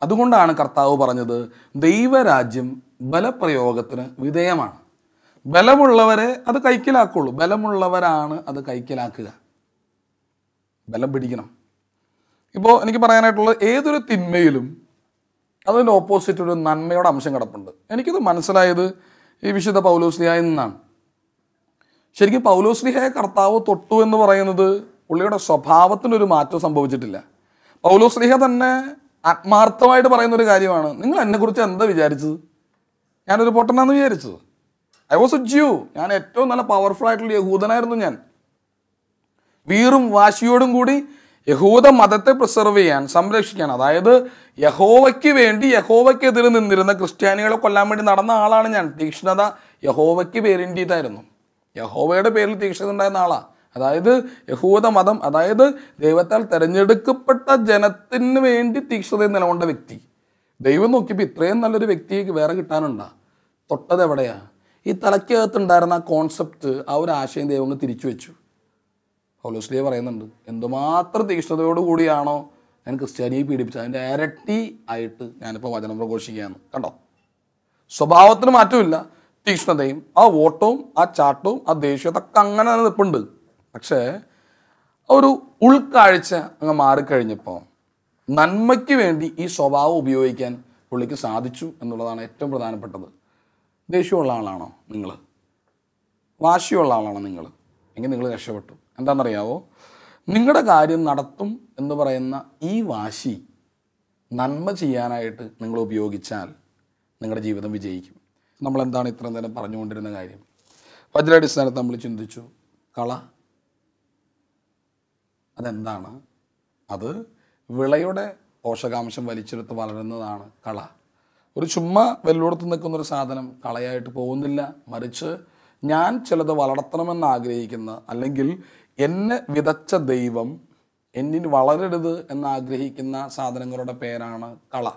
അതുകൊണ്ടാണ് കർത്താവ് പറഞ്ഞത്, ദൈവരാജ്യം ബലപ്രയോഗത്തിന് വിധേയമാണ്. ബലമുള്ളവരെ അത് കൈക്കലാക്കുള്ളൂ. ബലമുള്ളവരാണ് അത് കൈക്കലാക്കുക. ബലം പിടിക്കണം. ഇപ്പോൾ എനിക്ക് പറയാനായിട്ടുള്ളത്, ഏതൊരു തിന്മയിലും അതിൻ്റെ ഓപ്പോസിറ്റ് ഒരു നന്മയുടെ അംശം കിടപ്പുണ്ട്. എനിക്കിത് മനസ്സിലായത് ഈ വിശുദ്ധ പൗലോസ്ലിഹായിൽ നിന്നാണ്. ശരിക്കും പൗലോസ്ലിഹയെ കർത്താവ് തൊട്ടു എന്ന് പറയുന്നത് പുള്ളിയുടെ സ്വഭാവത്തിനൊരു മാറ്റം സംഭവിച്ചിട്ടില്ല. പൗലോസ്ലിഹ തന്നെ ആത്മാർത്ഥമായിട്ട് പറയുന്നൊരു കാര്യമാണ്, നിങ്ങൾ എന്നെക്കുറിച്ച് എന്താ വിചാരിച്ചത്? ഞാനൊരു പൊട്ടനാന്ന് വിചാരിച്ചത്? ഐ വാസ് എ ജ്യൂ. ഞാൻ ഏറ്റവും നല്ല പവർഫുൾ ആയിട്ടുള്ള യഹൂദനായിരുന്നു. ഞാൻ വീറും വാശിയോടും കൂടി യഹൂദ മതത്തെ പ്രിസർവ് ചെയ്യാൻ, സംരക്ഷിക്കാൻ, അതായത് യഹോവയ്ക്ക് വേണ്ടി യഹോവയ്ക്കെതിരെ നിന്നിരുന്ന ക്രിസ്ത്യാനികളെ കൊല്ലാൻ വേണ്ടി നടന്ന ആളാണ് ഞാൻ. തീക്ഷ്ണത യഹോവയ്ക്ക് പേരിൻ്റെതായിരുന്നു. യഹോവയുടെ പേരിൽ തീക്ഷ്ണത ഉണ്ടായിരുന്ന ആളാണ്. അതായത് യഹൂദ മതം, അതായത് ദൈവത്താൽ തിരഞ്ഞെടുക്കപ്പെട്ട ജനത്തിന് വേണ്ടി തീക്ഷ്ണതയിൽ നിലകൊണ്ട വ്യക്തി. ദൈവം നോക്കിയപ്പോൾ ഇത്രയും നല്ലൊരു വ്യക്തിക്ക് വേറെ കിട്ടാനുണ്ടാ? തൊട്ടത് എവിടെയാ? ഈ തലയ്ക്കകത്തുണ്ടായിരുന്ന ആ കോൺസെപ്റ്റ്, ആ ഒരു ആശയം ദൈവം തിരിച്ചു വെച്ചു. പൗലോസ്ലിഹ പറയുന്നുണ്ട്, എന്തുമാത്രം തീക്ഷ്ണതയോടുകൂടിയാണോ ഞാൻ ക്രിസ്ത്യാനിയെ പീഡിപ്പിച്ചത്, അതിൻ്റെ ഇരട്ടി ആയിട്ട് ഞാനിപ്പോൾ വചനം പ്രഘോഷിക്കുകയാണ്. കണ്ടോ, സ്വഭാവത്തിന് മാറ്റമില്ല, തീക്ഷ്ണതയും ആ ഓട്ടവും ആ ചാട്ടവും ആ ദേഷ്യത്തൊക്കെ അങ്ങനെ തന്നെ നിൽപ്പുണ്ട്. പക്ഷേ ഒരു ഉൾക്കാഴ്ച അങ്ങ് മാറിക്കഴിഞ്ഞപ്പോൾ നന്മയ്ക്ക് വേണ്ടി ഈ സ്വഭാവം ഉപയോഗിക്കാൻ പുള്ളിക്ക് സാധിച്ചു എന്നുള്ളതാണ് ഏറ്റവും പ്രധാനപ്പെട്ടത്. ദേഷ്യമുള്ള ആളാണോ നിങ്ങൾ? വാശിയുള്ള ആളാണോ നിങ്ങൾ? എങ്കിൽ നിങ്ങൾ രക്ഷപ്പെട്ടു. എന്താണെന്നറിയാവോ? നിങ്ങളുടെ കാര്യം നടത്തും എന്ന് പറയുന്ന ഈ വാശി നന്മ ചെയ്യാനായിട്ട് നിങ്ങൾ ഉപയോഗിച്ചാൽ നിങ്ങളുടെ ജീവിതം വിജയിക്കും. നമ്മളെന്താണ് ഇത്രയും നേരം പറഞ്ഞുകൊണ്ടിരുന്ന കാര്യം? വജ്രാടിസ്ഥാനത്ത് നമ്മൾ ചിന്തിച്ചു, കള അതെന്താണ്? അത് വിളയുടെ പോഷകാംശം വലിച്ചെടുത്ത് വളരുന്നതാണ് കള. ഒരു ചുമ്മാ വെല്ലോടത്ത് നിൽക്കുന്നൊരു സാധനം കളയായിട്ട് പോകുന്നില്ല. മറിച്ച് ഞാൻ ചിലത് വളർത്തണമെന്ന് ആഗ്രഹിക്കുന്ന, അല്ലെങ്കിൽ എന്നെ വിതച്ച ദൈവം എന്നിൽ വളരരുത് എന്നാഗ്രഹിക്കുന്ന സാധനങ്ങളുടെ പേരാണ് കള.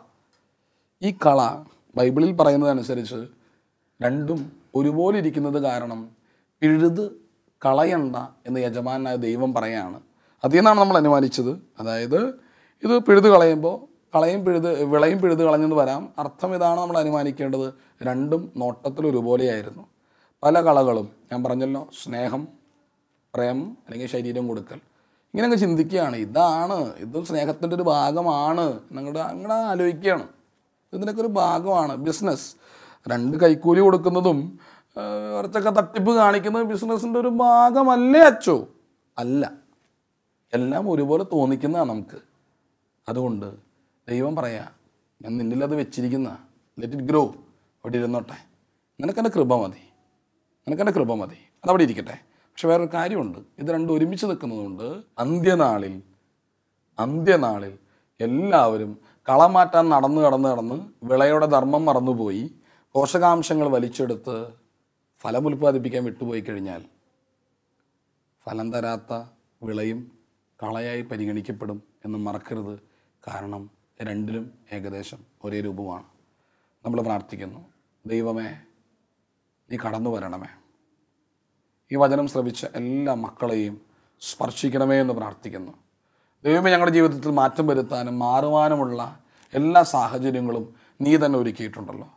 ഈ കള ബൈബിളിൽ പറയുന്നതനുസരിച്ച് രണ്ടും ഒരുപോലെ ഇരിക്കുന്നത് കാരണം പിഴുത് കളയണ്ട എന്ന് യജമാനായ ദൈവം പറയാണ്. അതിൽ നിന്നാണ് നമ്മൾ അനുമാനിച്ചത്. അതായത് ഇത് പിഴുത് കളയുമ്പോൾ വിളയും പിഴുത് കളഞ്ഞെന്ന് വരാം. അർത്ഥം ഇതാണ് നമ്മൾ അനുമാനിക്കേണ്ടത്. രണ്ടും നോട്ടത്തിൽ ഒരുപോലെയായിരുന്നു. പല കളകളും ഞാൻ പറഞ്ഞല്ലോ, സ്നേഹം, പ്രേമം അല്ലെങ്കിൽ ശരീരം കൊടുക്കൽ, ഇങ്ങനെയൊക്കെ ചിന്തിക്കുകയാണ്. ഇതും സ്നേഹത്തിൻ്റെ ഒരു ഭാഗമാണ്. അങ്ങനെ ആലോചിക്കുകയാണ്. ഇതിനൊക്കെ ഒരു ഭാഗമാണ്. ബിസിനസ്, 2 കൈക്കൂലി കൊടുക്കുന്നതും കുറച്ചൊക്കെ തട്ടിപ്പ് കാണിക്കുന്നത് ബിസിനസ്സിൻ്റെ ഒരു ഭാഗമല്ലേ അച്ചോ? അല്ല, എല്ലാം ഒരുപോലെ തോന്നിക്കുന്നതാണ് നമുക്ക്. അതുകൊണ്ട് ദൈവം പറയാ, ഞാൻ നിന്നിലത് വെച്ചിരിക്കുന്ന, ലെറ്റ് ഇറ്റ് ഗ്രോ, അവിടെ ഇരുന്നോട്ടെ, നിനക്കെൻ്റെ കൃപ മതി, അതവിടെ ഇരിക്കട്ടെ. പക്ഷെ വേറൊരു കാര്യമുണ്ട്, ഇത് രണ്ടും ഒരുമിച്ച് നിൽക്കുന്നതുകൊണ്ട് അന്ത്യനാളിൽ എല്ലാവരും കളം മാറ്റാൻ നടന്ന് വിളയുടെ ധർമ്മം മറന്നുപോയി പോഷകാംശങ്ങൾ വലിച്ചെടുത്ത് ഫലം ഉൽപ്പാദിപ്പിക്കാൻ വിട്ടുപോയി കഴിഞ്ഞാൽ ഫലം തരാത്ത വിളയും കളയായി പരിഗണിക്കപ്പെടും എന്ന് മറക്കരുത്. കാരണം രണ്ടിലും ഏകദേശം ഒരേ രൂപമാണ്. നമ്മൾ പ്രാർത്ഥിക്കുന്നു, ദൈവമേ നീ കടന്നു വരണമേ, ഈ വചനം ശ്രവിച്ച എല്ലാ മക്കളെയും സ്പർശിക്കണമേ എന്ന് പ്രാർത്ഥിക്കുന്നു. ദൈവമേ, ഞങ്ങളുടെ ജീവിതത്തിൽ മാറ്റം വരുത്താനും മാറുവാനുമുള്ള എല്ലാ സാഹചര്യങ്ങളും നീ തന്നെ ഒരുക്കിയിട്ടുണ്ടല്ലോ.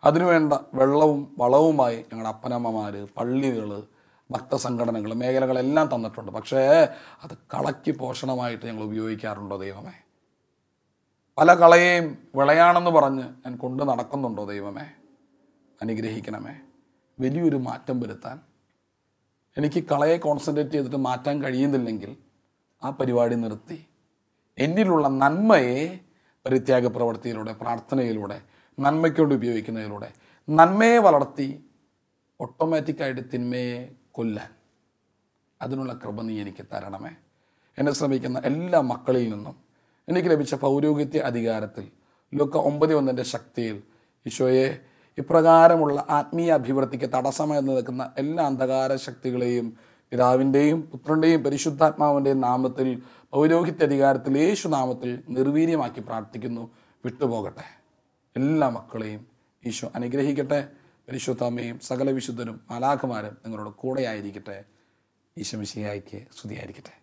അതിനുവേണ്ട വെള്ളവും വളവുമായി ഞങ്ങളുടെ അപ്പനമ്മമാർ, പള്ളികൾ, ഭക്തസംഘടനകൾ, മേഖലകളെല്ലാം തന്നിട്ടുണ്ട്. പക്ഷേ അത് കളയ്ക്ക് പോഷണമായിട്ട് ഞങ്ങൾ ഉപയോഗിക്കാറുണ്ടോ ദൈവമേ? പല കളയെയും വിളയാണെന്ന് പറഞ്ഞ് ഞാൻ കൊണ്ട് നടക്കുന്നുണ്ടോ ദൈവമേ? അനുഗ്രഹിക്കണമേ. വലിയൊരു മാറ്റം വരുത്താൻ എനിക്ക് കളയെ കോൺസെൻട്രേറ്റ് ചെയ്തിട്ട് മാറ്റാൻ കഴിയുന്നില്ലെങ്കിൽ ആ പരിപാടി നിർത്തി എന്നിലുള്ള നന്മയെ പരിത്യാഗ പ്രവൃത്തിയിലൂടെ, പ്രാർത്ഥനയിലൂടെ, നന്മയ്ക്കൊണ്ട് ഉപയോഗിക്കുന്നതിലൂടെ നന്മയെ വളർത്തി ഓട്ടോമാറ്റിക്കായിട്ട് തിന്മയെ കൊല്ലാൻ അതിനുള്ള കൃപ നീ എനിക്ക് തരണമേ. എന്നെ ശ്രമിക്കുന്ന എല്ലാ മക്കളിൽ നിന്നും എനിക്ക് ലഭിച്ച പൗരോഹിത്യ അധികാരത്തിൽ ലൂക്ക 9:1 ശക്തിയിൽ ഈശോയെ ഇപ്രകാരമുള്ള ആത്മീയ അഭിവൃദ്ധിക്ക് തടസ്സമായി നിൽക്കുന്ന എല്ലാ അന്ധകാര ശക്തികളെയും പിതാവിൻ്റെയും പുത്രൻ്റെയും പരിശുദ്ധാത്മാവിൻ്റെയും നാമത്തിൽ പൗരോഹിത്യ അധികാരത്തിൽ യേശു നാമത്തിൽ നിർവീര്യമാക്കി പ്രാർത്ഥിക്കുന്നു. വിട്ടുപോകട്ടെ. എല്ലാ മക്കളെയും ഈശോ അനുഗ്രഹിക്കട്ടെ. പരിശുദ്ധാമ്മയും സകല വിശുദ്ധരും മാലാഖമാരും നിങ്ങളോട് കൂടെയായിരിക്കട്ടെ. ഈശോ മിശിഹായ്ക്ക് സ്തുതിയായിരിക്കട്ടെ.